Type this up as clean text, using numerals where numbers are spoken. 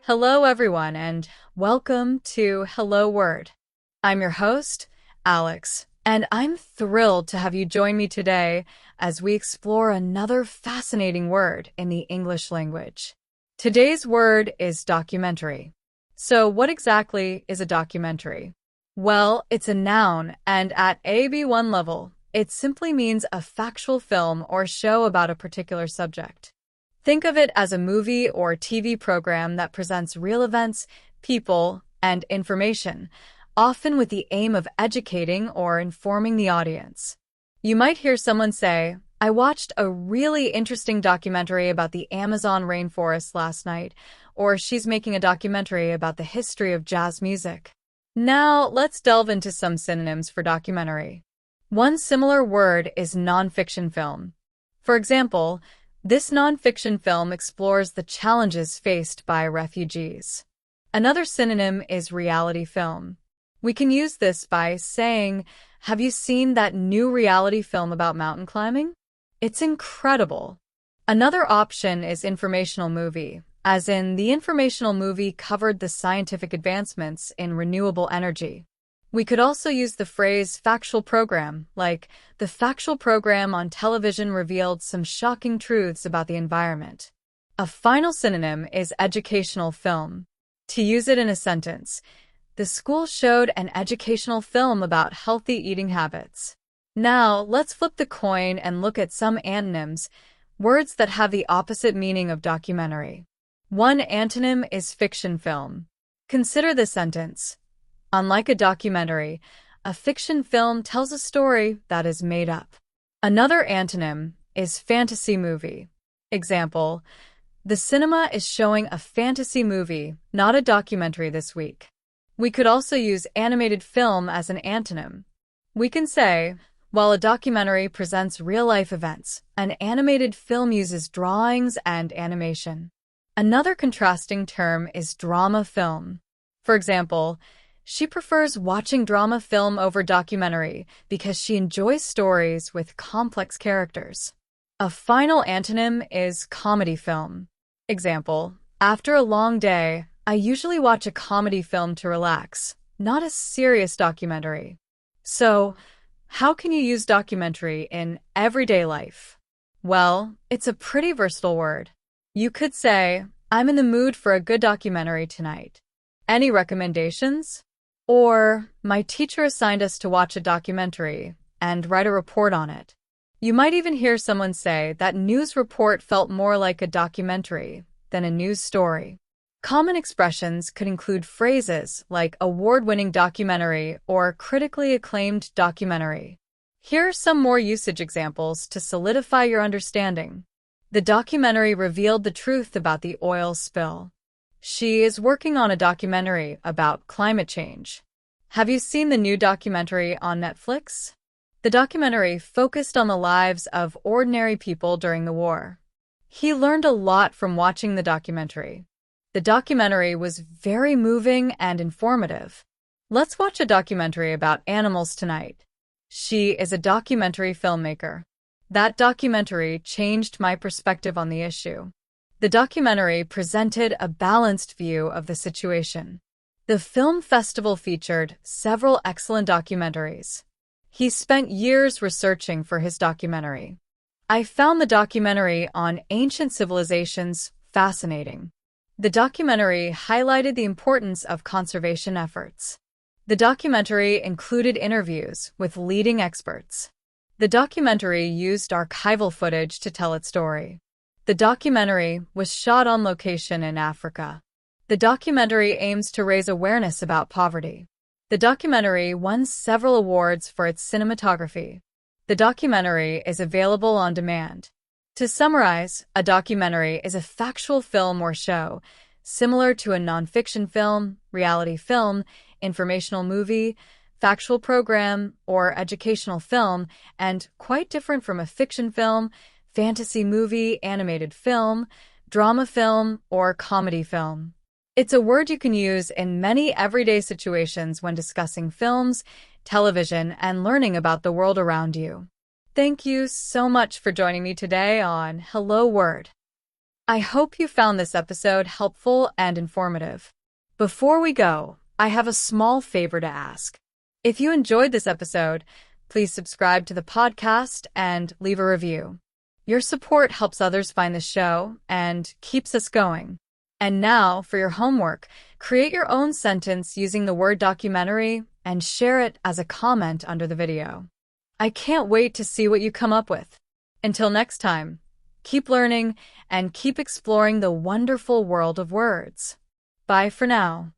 Hello, everyone, and welcome to Hello Word. I'm your host, Alex, and I'm thrilled to have you join me today as we explore another fascinating word in the English language. Today's word is documentary. So, what exactly is a documentary? Well, it's a noun, and at a B1 level, it simply means a factual film or show about a particular subject. Think of it as a movie or TV program that presents real events, people, and information, often with the aim of educating or informing the audience. You might hear someone say, "I watched a really interesting documentary about the Amazon rainforest last night," or "She's making a documentary about the history of jazz music." Now, let's delve into some synonyms for documentary. One similar word is nonfiction film. For example, this nonfiction film explores the challenges faced by refugees. Another synonym is reality film. We can use this by saying, "Have you seen that new reality film about mountain climbing? It's incredible." Another option is informational movie, as in the informational movie covered the scientific advancements in renewable energy. We could also use the phrase factual program, like, "The factual program on television revealed some shocking truths about the environment." A final synonym is educational film. To use it in a sentence, the school showed an educational film about healthy eating habits. Now, let's flip the coin and look at some antonyms, words that have the opposite meaning of documentary. One antonym is fiction film. Consider the sentence. Unlike a documentary, a fiction film tells a story that is made up. Another antonym is fantasy movie. Example, the cinema is showing a fantasy movie, not a documentary this week. We could also use animated film as an antonym. We can say, while a documentary presents real-life events, an animated film uses drawings and animation. Another contrasting term is drama film. For example, she prefers watching drama film over documentary because she enjoys stories with complex characters. A final antonym is comedy film. Example, after a long day, I usually watch a comedy film to relax, not a serious documentary. So, how can you use documentary in everyday life? Well, it's a pretty versatile word. You could say, "I'm in the mood for a good documentary tonight. Any recommendations?" Or, "My teacher assigned us to watch a documentary and write a report on it." You might even hear someone say that news report felt more like a documentary than a news story. Common expressions could include phrases like award-winning documentary or critically acclaimed documentary. Here are some more usage examples to solidify your understanding. The documentary revealed the truth about the oil spill. She is working on a documentary about climate change. Have you seen the new documentary on Netflix? The documentary focused on the lives of ordinary people during the war. He learned a lot from watching the documentary. The documentary was very moving and informative. Let's watch a documentary about animals tonight. She is a documentary filmmaker. That documentary changed my perspective on the issue. The documentary presented a balanced view of the situation. The film festival featured several excellent documentaries. He spent years researching for his documentary. I found the documentary on ancient civilizations fascinating. The documentary highlighted the importance of conservation efforts. The documentary included interviews with leading experts. The documentary used archival footage to tell its story. The documentary was shot on location in Africa. The documentary aims to raise awareness about poverty. The documentary won several awards for its cinematography. The documentary is available on demand. To summarize, a documentary is a factual film or show, similar to a nonfiction film, reality film, informational movie, factual program, or educational film, and quite different from a fiction film, fantasy movie, animated film, drama film, or comedy film. It's a word you can use in many everyday situations when discussing films, television, and learning about the world around you. Thank you so much for joining me today on Hello Word. I hope you found this episode helpful and informative. Before we go, I have a small favor to ask. If you enjoyed this episode, please subscribe to the podcast and leave a review. Your support helps others find the show and keeps us going. And now, for your homework, create your own sentence using the word documentary and share it as a comment under the video. I can't wait to see what you come up with. Until next time, keep learning and keep exploring the wonderful world of words. Bye for now.